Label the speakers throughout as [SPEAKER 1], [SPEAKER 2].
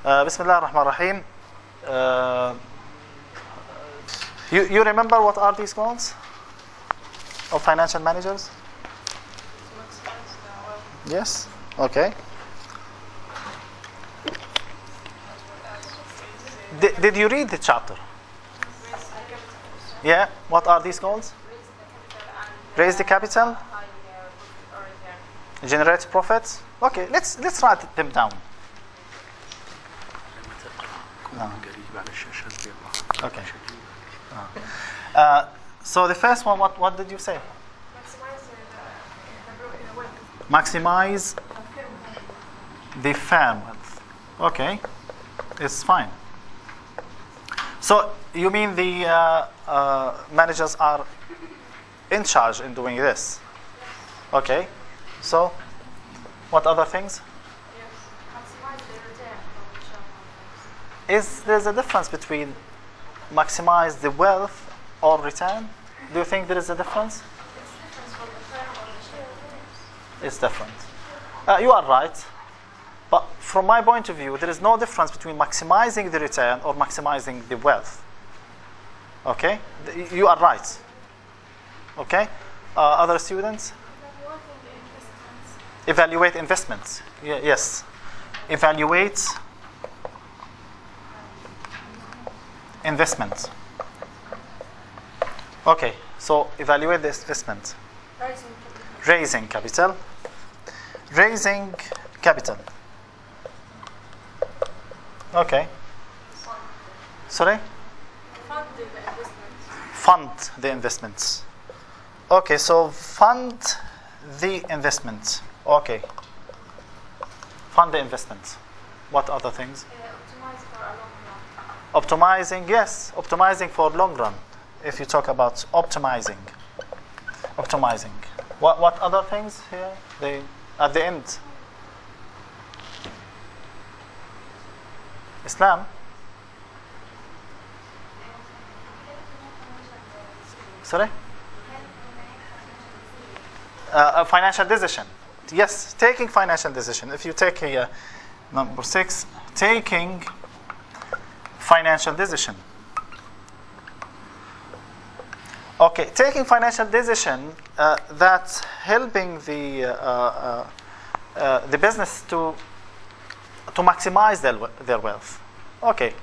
[SPEAKER 1] Bismillah ar-Rahman ar-Rahim. You remember what are these goals of financial managers? Yes? Okay. Did you read the chapter? Yeah. What are these goals? Raise the capital. Generate profits. Okay, let's write them down. Okay. So the first one, what did you say? Maximize the firm wealth. Okay, it's fine. So you mean the managers are in charge in doing this? Okay. So, what other things? Is there a difference between maximize the wealth or return? Do you think there is a difference? It's different. You are right. But from my point of view, there is no difference between maximizing the return or maximizing the wealth. Okay? You are right. Okay? Other students? Evaluate investments. Yes. Evaluate investments. Okay. So evaluate the investment. Raising capital. Raising capital. Okay. Sorry? Fund the investments. Okay, so fund the investment. Okay. Fund the investment. What other things?
[SPEAKER 2] Optimize for a long run.
[SPEAKER 1] Optimizing, yes. Optimizing for long run. If you talk about optimizing. Optimizing. What other things here? At the end. Islam? Sorry? A financial decision. Yes, taking financial decision. If you take here, number 6, taking financial decision. Okay, taking financial decision that's helping the business to maximize their wealth. Okay,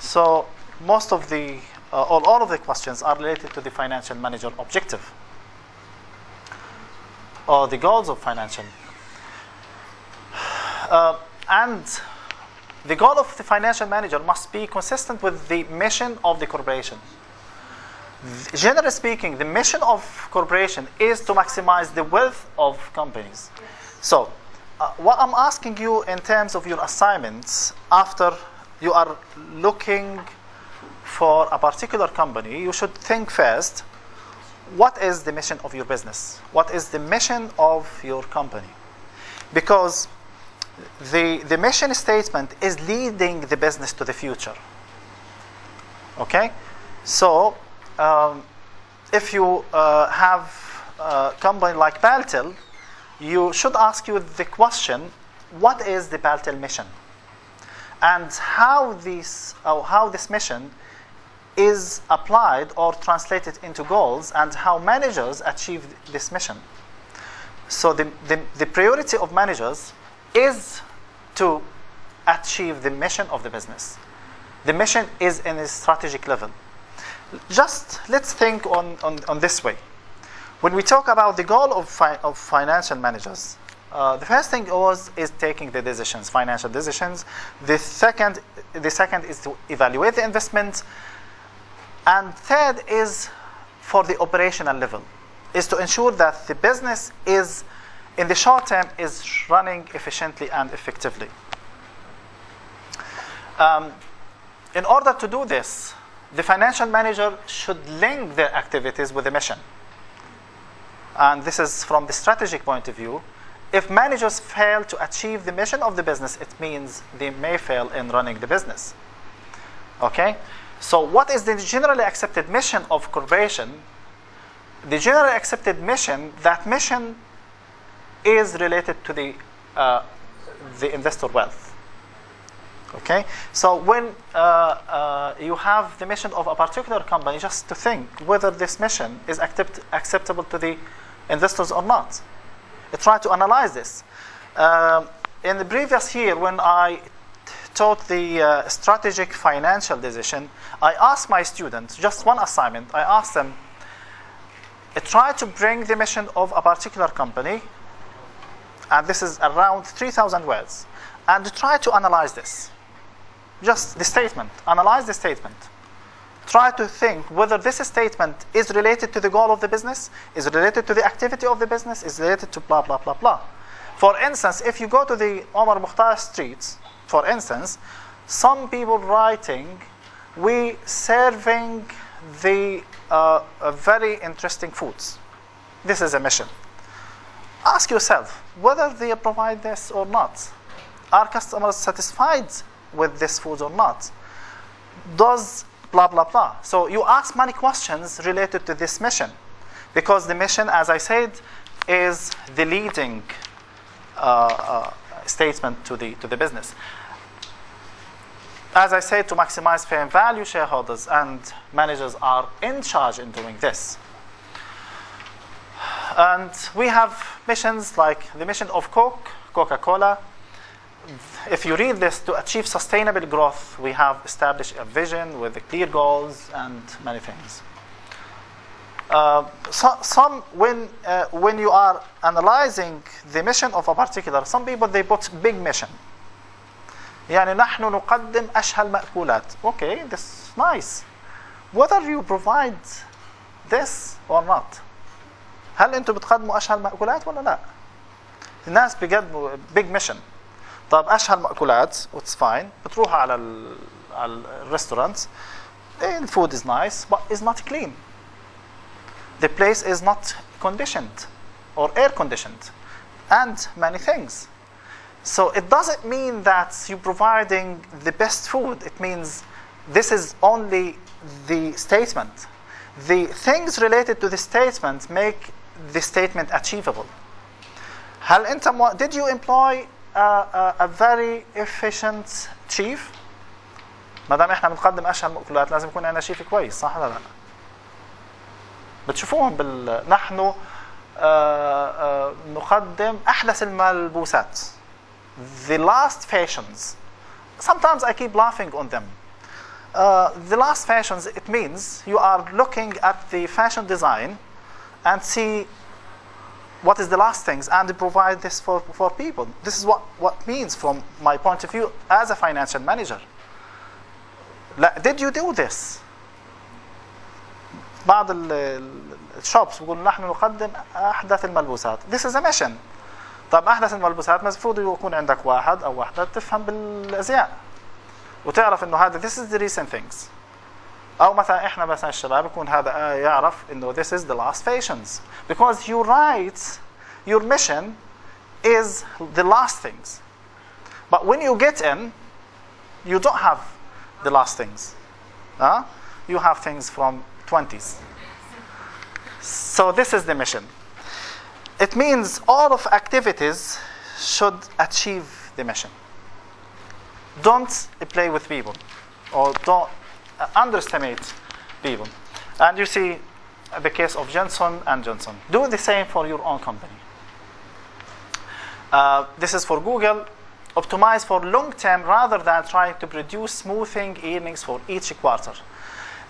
[SPEAKER 1] so most of the all of the questions are related to the financial manager objective or the goals of financial. And the goal of the financial manager must be consistent with the mission of the corporation. Generally speaking, the mission of corporation is to maximize the wealth of companies. So, what I'm asking you in terms of your assignments, after you are looking for a particular company, you should think first, what is the mission of your business? What is the mission of your company? Because the mission statement is leading the business to the future. Okay? So, if you have a company like Baltel, you should ask you the question, what is the Baltel mission? And how this mission is applied or translated into goals, and how managers achieve this mission. So the priority of managers is to achieve the mission of the business. The mission is in a strategic level. Just let's think on this way. When we talk about the goal of financial managers, the first thing is taking the decisions, financial decisions. The second is to evaluate the investment. And third is for the operational level, is to ensure that the business is, in the short term, is running efficiently and effectively. In order to do this, the financial manager should link their activities with the mission. And this is from the strategic point of view. If managers fail to achieve the mission of the business, it means they may fail in running the business. Okay? So what is the generally accepted mission of corporation? The generally accepted mission, that mission is related to the investor wealth. Okay, so when you have the mission of a particular company, just to think whether this mission is acceptable to the investors or not. Try to analyze this. In the previous year, when I taught the strategic financial decision, I asked my students, just one assignment, I asked them, try to bring the mission of a particular company, and this is around 3,000 words, and try to analyze this. Just the statement. Analyze the statement. Try to think whether this statement is related to the goal of the business, is related to the activity of the business, is related to blah, blah, blah, blah. For instance, if you go to the Omar Mukhtar streets, for instance, some people writing, we serving the very interesting foods. This is a mission. Ask yourself whether they provide this or not. Are customers satisfied with this food or not? Does blah, blah, blah. So you ask many questions related to this mission, because the mission, as I said, is the leading statement to the business. As I said, to maximize fair value, shareholders and managers are in charge in doing this. And we have missions like the mission of Coca-Cola. If you read this, to achieve sustainable growth, we have established a vision with clear goals and many things. When you are analyzing the mission of a particular, some people they put big mission. يعني نحن نقدم أشهى المأكولات. Okay, this is nice. Whether you provide this or not. هل أنتم بتقدموا أشهى المأكولات ولا لا؟ الناس بيقدموا big mission. طب أشهى المأكولات, it's fine. بتروح على الرestaurant. The food is nice, but it's not clean. The place is not conditioned or air conditioned, and many things. So it doesn't mean that you're providing the best food. It means this is only the statement. The things related to the statement make the statement achievable. هل أنت did you employ a very efficient chief؟ ما دام احنا بنقدم أشهى المأكولات لازم يكون عندنا شيف كويس، صح ولا لا؟ بتشوفوهم نحن نقدم أحدث الملبوسات. The last fashions. Sometimes I keep laughing on them. The last fashions, it means you are looking at the fashion design and see what is the last things and provide this for people. This is what means from my point of view as a financial manager. Did you do this? بعض الشوبس بيقول نحن نقدم أحدث الملبوسات. This is a mission. طب أحدث الملبوسات المفروض يكون عندك واحد أو واحدة تفهم بالأزياء وتعرف إنه هذا this is the recent things. أو مثلا إحنا مثلا الشباب يكون هذا يعرف إنه this is the last fashions, because you write your mission is the last things. But when you get in, you don't have the last things. You have things from 20s. So this is the mission. It means all of activities should achieve the mission. Don't play with people or don't underestimate people. And you see the case of Johnson & Johnson. Do the same for your own company. This is for Google. Optimize for long term rather than trying to produce smoothing earnings for each quarter.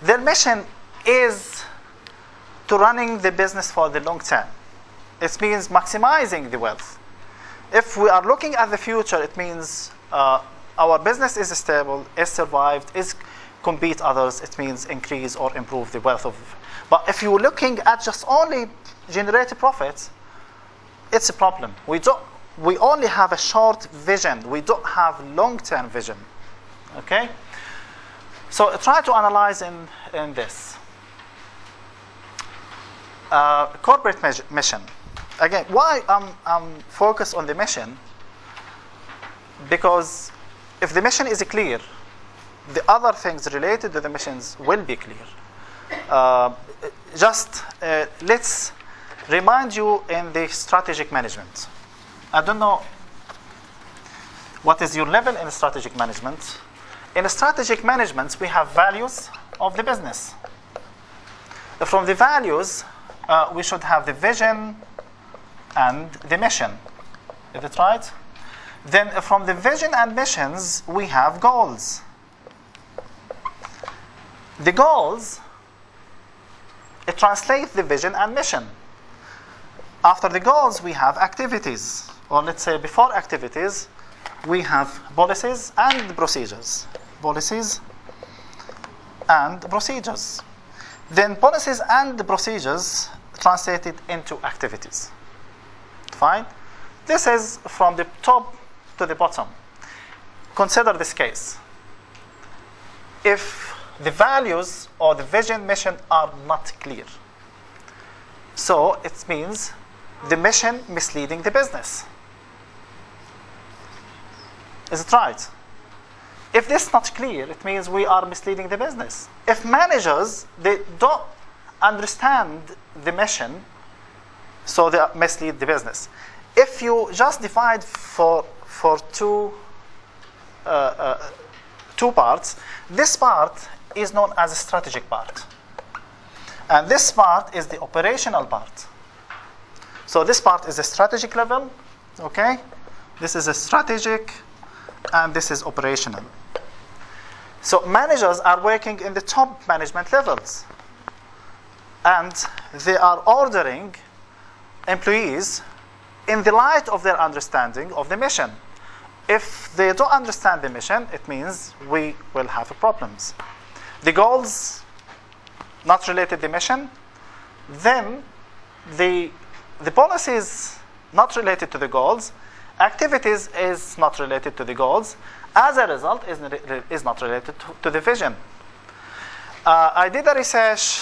[SPEAKER 1] Their mission is to running the business for the long term. It means maximizing the wealth. If we are looking at the future, it means our business is stable, is survived, is compete others. It means increase or improve the wealth of. But if you're looking at just only generate profits, it's a problem. We only have a short vision. We don't have long-term vision. Okay? So try to analyze in this. Corporate mission. Again, why I'm focused on the mission? Because if the mission is clear, the other things related to the missions will be clear. Let's remind you in the strategic management. I don't know. What is your level in strategic management? In strategic management, we have values of the business. From the values, we should have the vision and the mission. Is it right? Then from the vision and missions, we have goals. The goals, it translates the vision and mission. After the goals, we have activities. Or let's say before activities, we have policies and procedures. Policies and procedures. Then policies and procedures translated into activities. Fine? This is from the top to the bottom. Consider this case. If the values or the vision mission are not clear, so it means the mission misleading the business. Is it right? If this is not clear, it means we are misleading the business. If managers, they don't understand the mission, so they mislead the business. If you just divide for two parts, this part is known as a strategic part. And this part is the operational part. So this part is a strategic level, okay? This is a strategic, and this is operational. So managers are working in the top management levels, and they are ordering employees in the light of their understanding of the mission. If they don't understand the mission, it means we will have problems. The goals not related to the mission, then the policies not related to the goals, activities is not related to the goals. As a result, is not related to the vision. I did a research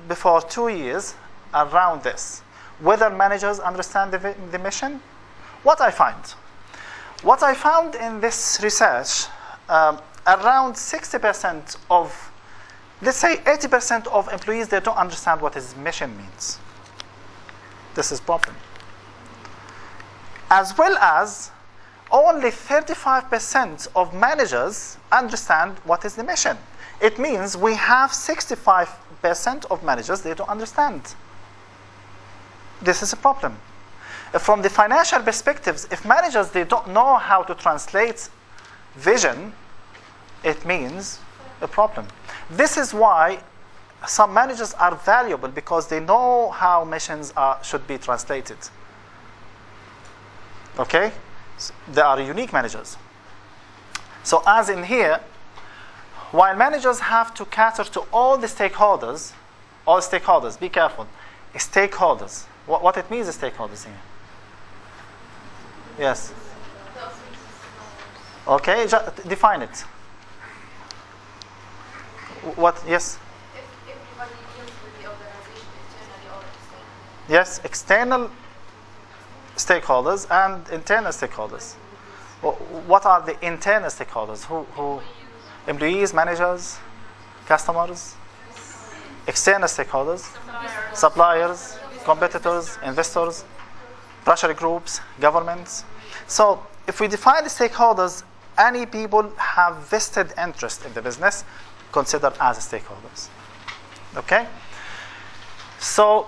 [SPEAKER 1] before 2 years around this, whether managers understand the mission. What I found in this research, around 60% of, let's say 80% of employees, they don't understand what his mission means. This is problem. As well as only 35% of managers understand what is the mission. It means we have 65% of managers, they don't understand. This is a problem. From the financial perspectives, if managers, they don't know how to translate vision, it means a problem. This is why some managers are valuable, because they know how missions should be translated. Okay? So they are unique managers. So as in here, while managers have to cater to all stakeholders, be careful, stakeholders. What it means is stakeholders here. Yes. Okay, define it. What? Yes.
[SPEAKER 2] If everybody deals with the organization internally or externally.
[SPEAKER 1] Yes, external stakeholders and internal stakeholders. What are the internal stakeholders? Who? Employees, managers, customers, external stakeholders, suppliers, competitors, investors, pressure groups, governments. So if we define the stakeholders, any people have vested interest in the business, considered as stakeholders. Okay? So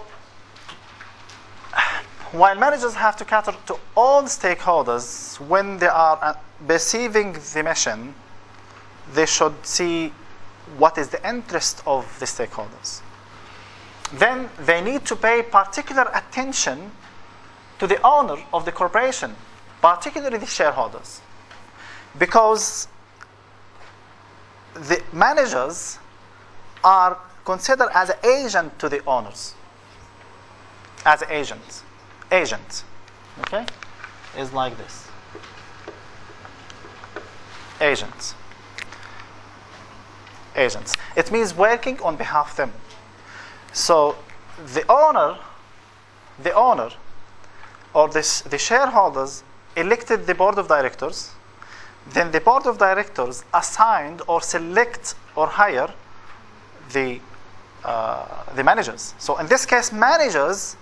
[SPEAKER 1] while managers have to cater to all stakeholders, when they are perceiving the mission, they should see what is the interest of the stakeholders. Then they need to pay particular attention to the owner of the corporation, particularly the shareholders, because the managers are considered as an agent to the owners. As agents. Okay? Is like this. Agents. It means working on behalf of them. So the owner or the shareholders elected the board of directors. Then the board of directors assigned or select or hire the managers. So in this case, managers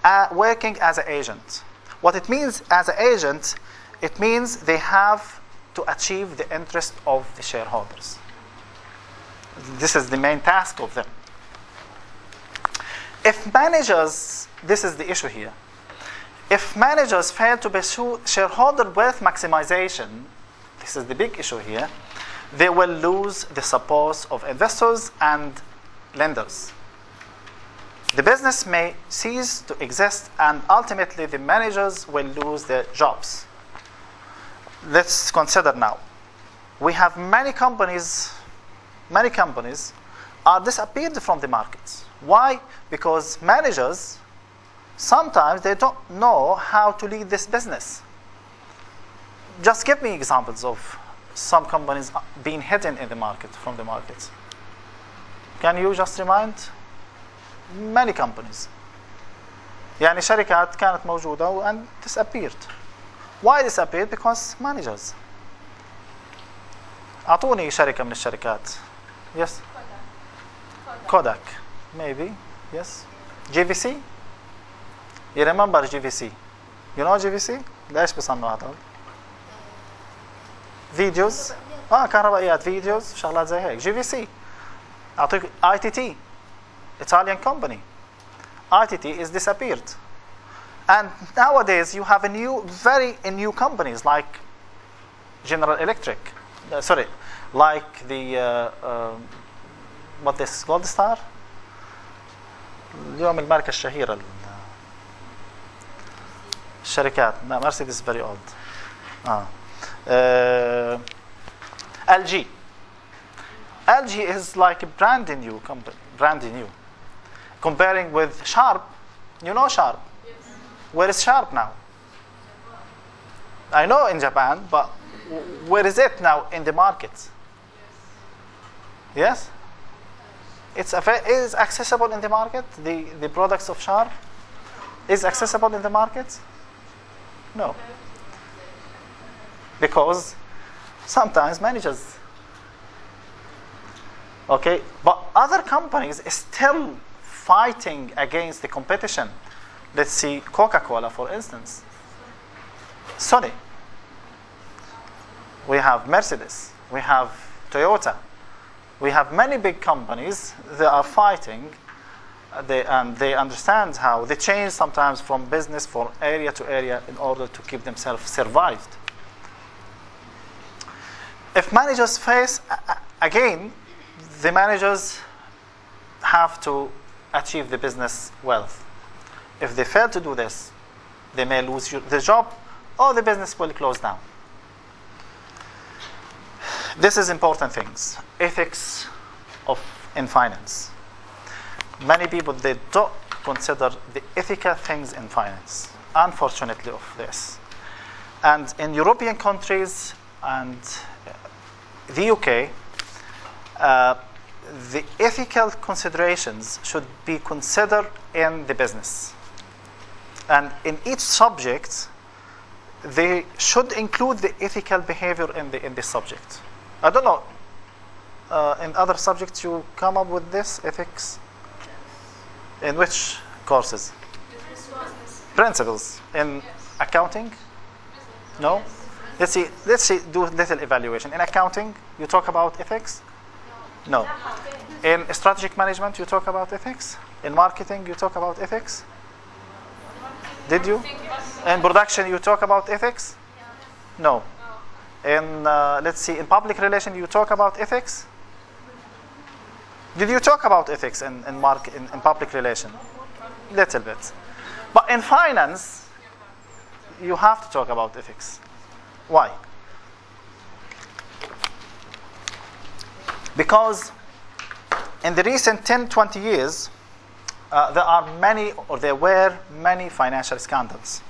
[SPEAKER 1] are working as an agent. What it means as an agent, it means they have to achieve the interest of the shareholders. This is the main task of them. If managers, this is the issue here, if managers fail to pursue shareholder wealth maximization, this is the big issue here, they will lose the support of investors and lenders. The business may cease to exist, and ultimately the managers will lose their jobs. Let's consider now. We have many companies are disappeared from the markets. Why? Because managers, sometimes they don't know how to lead this business. Just give me examples of some companies being hidden in the market, from the markets. Can you just remind? Many companies. يعني شركات كانت موجودة and disappeared. Why disappeared? Because managers. أعطوني شركة من الشركات. Yes. Kodak. Maybe. Yes. GVC. You remember GVC? You know GVC? ليش بيصنعوا هذول؟ فيديوز. كهربائيات فيديوز شغلات زي هيك. GVC. أعطيك ITT. Italian company. ITT is disappeared. And nowadays you have very new companies like General Electric. Like the what this Gold Star. اليوم الماركة الشهيرة الشركات. Mercedes is very old. LG. LG is like a brand new company. Comparing with Sharp. You know Sharp?
[SPEAKER 2] Yes.
[SPEAKER 1] Where is Sharp now? I know in Japan, but where is it now in the markets? Yes? It is accessible in the market? The products of Sharp is accessible in the market? No. Because sometimes managers. Okay, but other companies are still fighting against the competition. Let's see Coca-Cola, for instance. Sony. We have Mercedes. We have Toyota. We have many big companies that are fighting. And they understand how they change sometimes from business from area to area in order to keep themselves survived. If managers face, again, the managers have to achieve the business wealth. If they fail to do this, they may lose their job or the business will close down. This is important things. Ethics in finance. Many people, they don't consider the ethical things in finance, unfortunately of this. And in European countries and the UK, the ethical considerations should be considered in the business. And in each subject, they should include the ethical behavior in the subject. I don't know, in other subjects you come up with this, ethics? In which courses? Principles. In accounting? No? Let's see, do a little evaluation. In accounting, you talk about ethics? No. In strategic management, you talk about ethics? In marketing, you talk about ethics? Did you? In production, you talk about ethics? No. In, let's see, in public relations, you talk about ethics? Did you talk about ethics in public relation? Little bit. But in finance, you have to talk about ethics. Why? Because in the recent 10, 20 years, there were many financial scandals.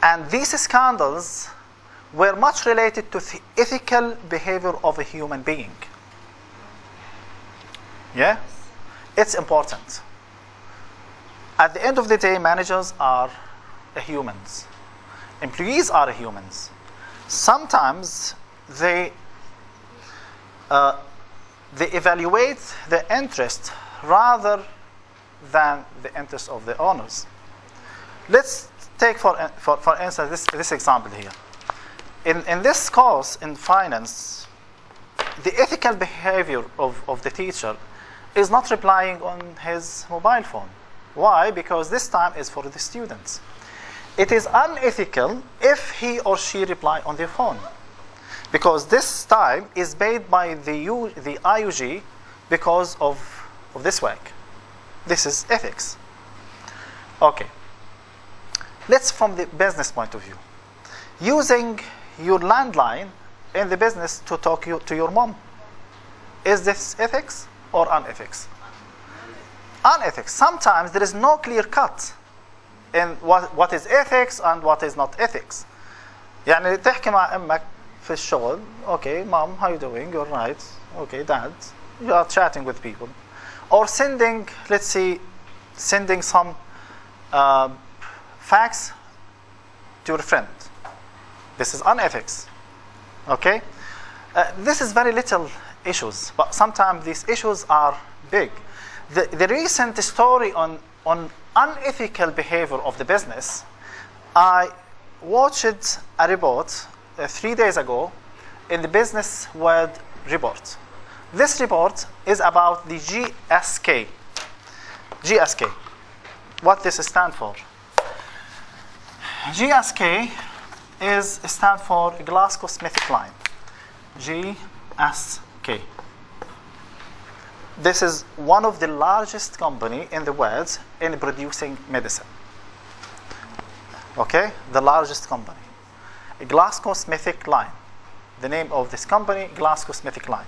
[SPEAKER 1] And these scandals were much related to the ethical behavior of a human being. Yeah? It's important. At the end of the day, managers are humans. Employees are humans. Sometimes they evaluate the interest rather than the interest of the owners. Let's take for instance this example here. In this course in finance, the ethical behavior of the teacher is not replying on his mobile phone. Why? Because this time is for the students. It is unethical if he or she reply on their phone, because this time is paid by the IUG because of this work. This is ethics. Okay. Let's from the business point of view. Using your landline in the business to talk to your mom. Is this ethics or unethics? Unethics. Sometimes there is no clear cut in what is ethics and what is not ethics. يعني تحكي مع أمك في الشغل. Okay, mom, how you doing? You're right. Okay, dad. You are chatting with people. Or sending, let's see, sending some facts to your friend. This is unethics. Okay? This is very little issues, but sometimes these issues are big. The recent story on unethical behavior of the business, I watched a report 3 days ago in the Business World report. This report is about the GSK. GSK. What this stands for? GSK stands for GlaxoSmithKline. GSK. This is one of the largest company in the world in producing medicine. Okay, the largest company. GlaxoSmithKline. The name of this company, GlaxoSmithKline.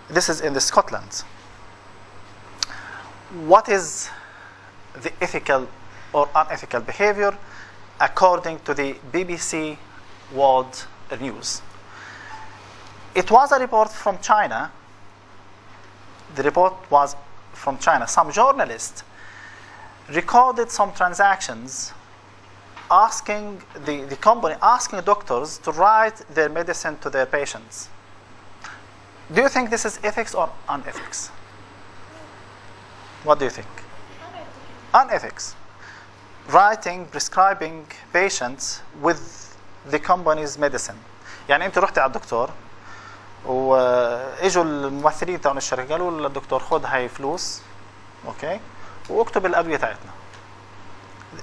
[SPEAKER 1] This is in the Scotland. What is the ethical or unethical behavior according to the BBC World News? It was a report from China. The report was from China. Some journalists recorded some transactions asking the company asking doctors to write their medicine to their patients. Do you think this is ethics or unethics? What do you think? Unethics. Writing, prescribing patients with the company's medicine. يعني انت رحت على الدكتور واجوا الممثلين تاعون الشركه قالوا للدكتور خذ هاي فلوس اوكي واكتب الادويه تاعتنا.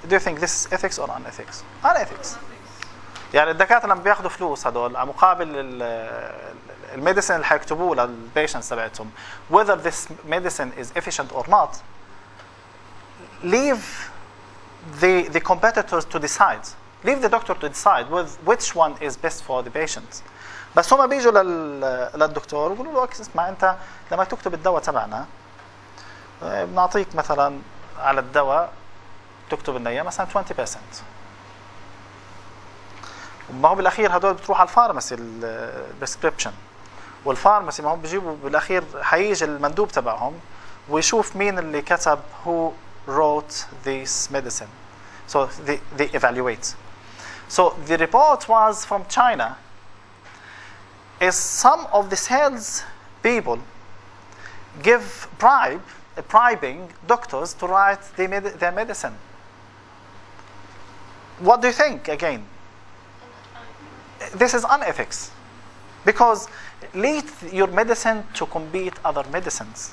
[SPEAKER 1] Do you think this is ethics or unethics? Unethics. يعني الدكاتره لما بياخذوا فلوس هذول على مقابل الميديسن اللي حيكتبوه للبيشنتس تبعتهم, whether this medicine is efficient or not, leave the competitors to decide. Leave the doctor to decide which one is best for the patient. بس هم بيجوا للدكتور ويقولوا له اسمع انت لما تكتب الدواء تبعنا بنعطيك مثلا على الدواء تكتب لنا اياه مثلا 20%. وما هو بالاخير هدول بتروح على الفارماسي البريسكريبشن, والفارماسي ما هم بيجيبوا بالاخير حيجي المندوب تبعهم ويشوف مين اللي كتب who wrote this medicine. So they evaluate. So the report was from China. Is some of the sales people give bribing doctors to write their medicine. What do you think again? This is unethics, because lead your medicine to compete other medicines,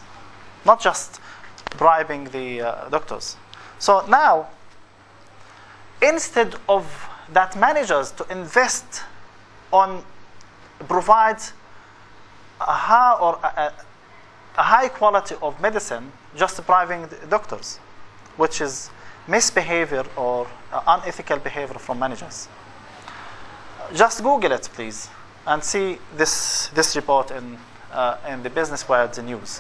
[SPEAKER 1] not just bribing the doctors. So now, instead of that managers to invest on provide a high quality of medicine, just bribing the doctors, which is misbehavior or unethical behavior from managers. Just Google it, please, and see this report in the Business World News.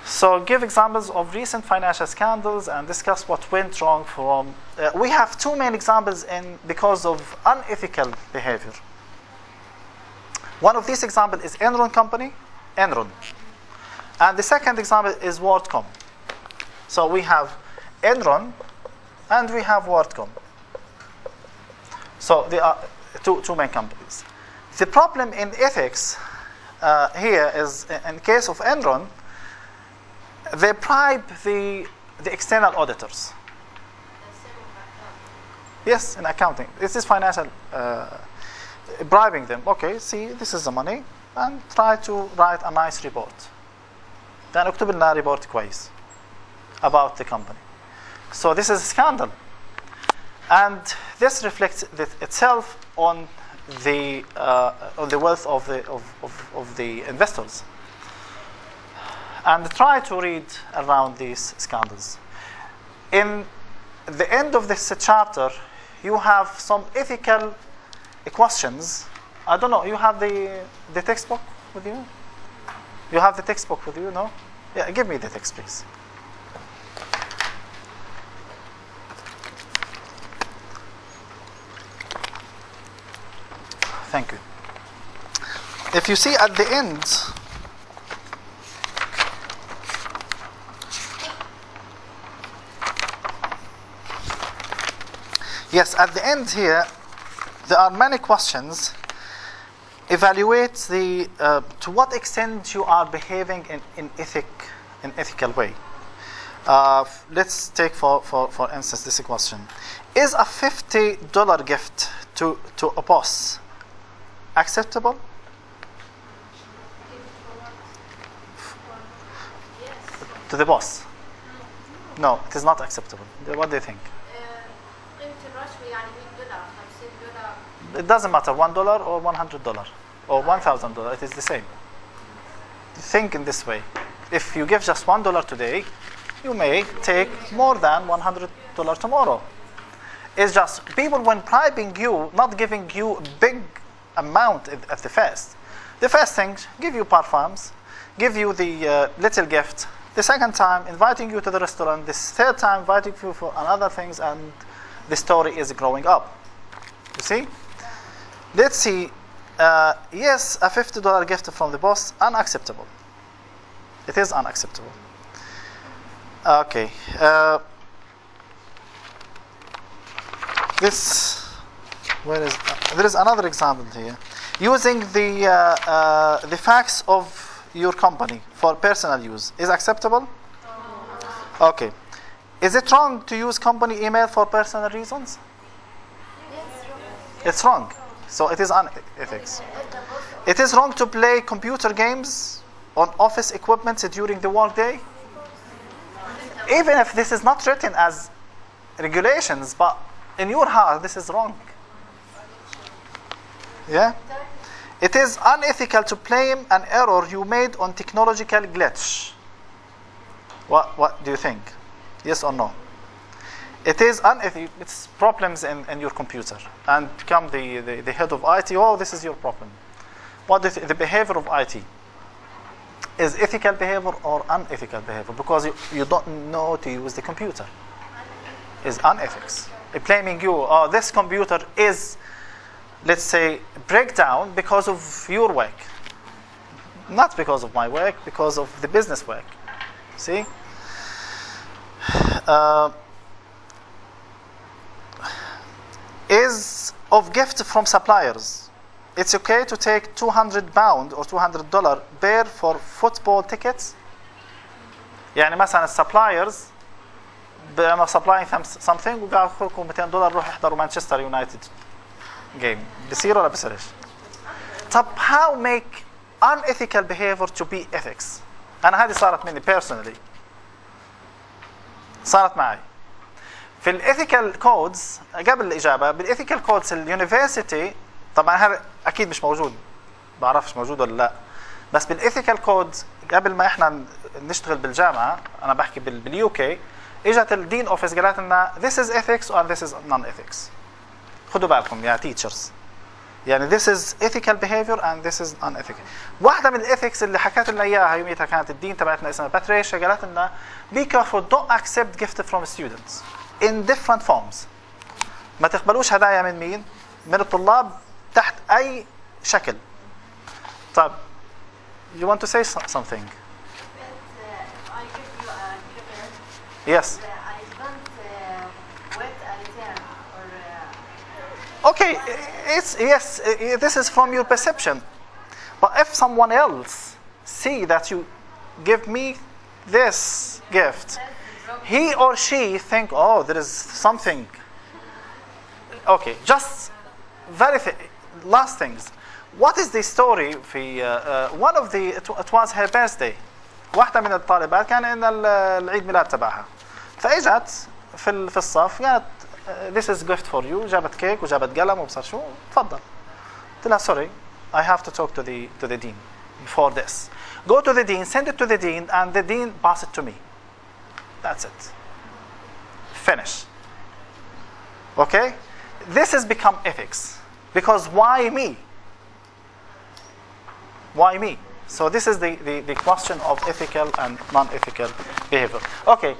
[SPEAKER 1] So give examples of recent financial scandals and discuss what went wrong from. We have two main examples because of unethical behavior. One of these examples is Enron company, Enron. And the second example is WorldCom. So we have Enron and we have WorldCom. So they are two main companies. The problem in ethics here is, in case of Enron, they bribe the external auditors. Yes, in accounting. This is financial bribing them. Okay, see, this is the money, and try to write a nice report. Then اكتب لنا report كويس about the company. So this is a scandal, and this reflects itself on the wealth of the investors. And try to read around these scandals. In the end of this chapter, you have some ethical questions. I don't know, you have the textbook with you? You have the textbook with you, no? Yeah, give me the text, please. Thank you. If you see at the end, yes, at the end here, there are many questions. Evaluate the to what extent you are behaving in ethical way. Let's take for instance this question: is a $50 gift to a boss acceptable? To the boss? No, it is not acceptable. What do you think? It doesn't matter, $1 or $100 or $1,000. It is the same. Think in this way: if you give just $1 today, you may take more than $100 tomorrow. It's just people, when bribing you, not giving you a big amount at the first. The first thing, give you parfums, give you the little gift. The second time, inviting you to the restaurant. This third time, inviting you for another things, and the story is growing up. You see? Let's see. Yes, a $50 gift from the boss, unacceptable. It is unacceptable. Okay. There is another example here. Using the facts of your company for personal use is acceptable? Okay. Is it wrong to use company email for personal reasons? It's wrong. So it is unethics. It is wrong to play computer games on office equipment during the workday. Even if this is not written as regulations, but in your heart, this is wrong. Yeah? It is unethical to blame an error you made on technological glitch. What do you think? Yes or no? It is unethical. It's problems in your computer, and become the head of IT. Oh, this is your problem. What is the behavior of IT? Is ethical behavior or unethical behavior? Because you don't know to use the computer. Is unethics. Blaming you, oh, this computer is, let's say, breakdown because of your work. Not because of my work, because of the business work. See? Is of gift from suppliers. It's okay to take £200 or $200 bear for football tickets. يعني مثلا suppliers I'm supplying them something وقاعد أخذكم $200 روح احضروا مانشستر يونايتد game. بيصير ولا بيصيرش؟ طب how make unethical behavior to be ethics؟ أنا هذه صارت مني personally. صارت معي. في الإيثيكال كودز قبل الإجابة بالإيثيكال كودز اليونيفرسيتي طبعا هذا أكيد مش موجود بعرفش موجود ولا لا بس بالإيثيكال كودز قبل ما إحنا نشتغل بالجامعة أنا بحكي باليو كي إجت الدين أوفيس قالت لنا this is ethics or this is non-ethics خدوا بالكم يا teachers يعني this is ethical behavior and this is unethical. واحدة من الإيثكس اللي حكت لنا إياها يوميتها كانت الدين تبعتنا اسمها باتريشا قالت لنا be careful don't accept gift from students in different forms. ما تقبلوش هدايا من مين؟ من الطلاب تحت أي شكل. طيب you want to say something?
[SPEAKER 2] I give you a gift.
[SPEAKER 1] Yes.
[SPEAKER 2] I don't wait a return or.
[SPEAKER 1] Okay, it's yes. This is from your perception, but if someone else see that you give me this gift, he or she think, oh, there is something Okay, just last things. What is the story في one of the it was her birthday. واحدة من الطالبات كان عندها العيد ميلاد تبعها. فاجت في الصف قالت this is gift for you. جابت كيك وجابت قلم وبصر شو. تفضل. قلت لها sorry, I have to talk to the dean before this. Go to the dean, send it to the dean, and the dean pass it to me. That's it. Finish. Okay? This has become ethics. Because why me? Why me? So this is the question of ethical and non-ethical behavior. Okay,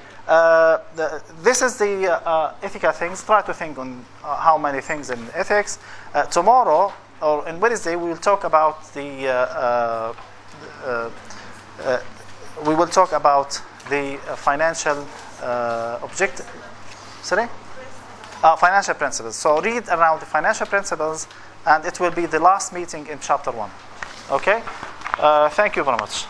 [SPEAKER 1] this is the ethical things. Try to think on how many things in ethics. Tomorrow, or on Wednesday, we will talk about the financial objective. Sorry? Financial principles. So read around the financial principles, and it will be the last meeting in chapter 1. Okay? Thank you very much.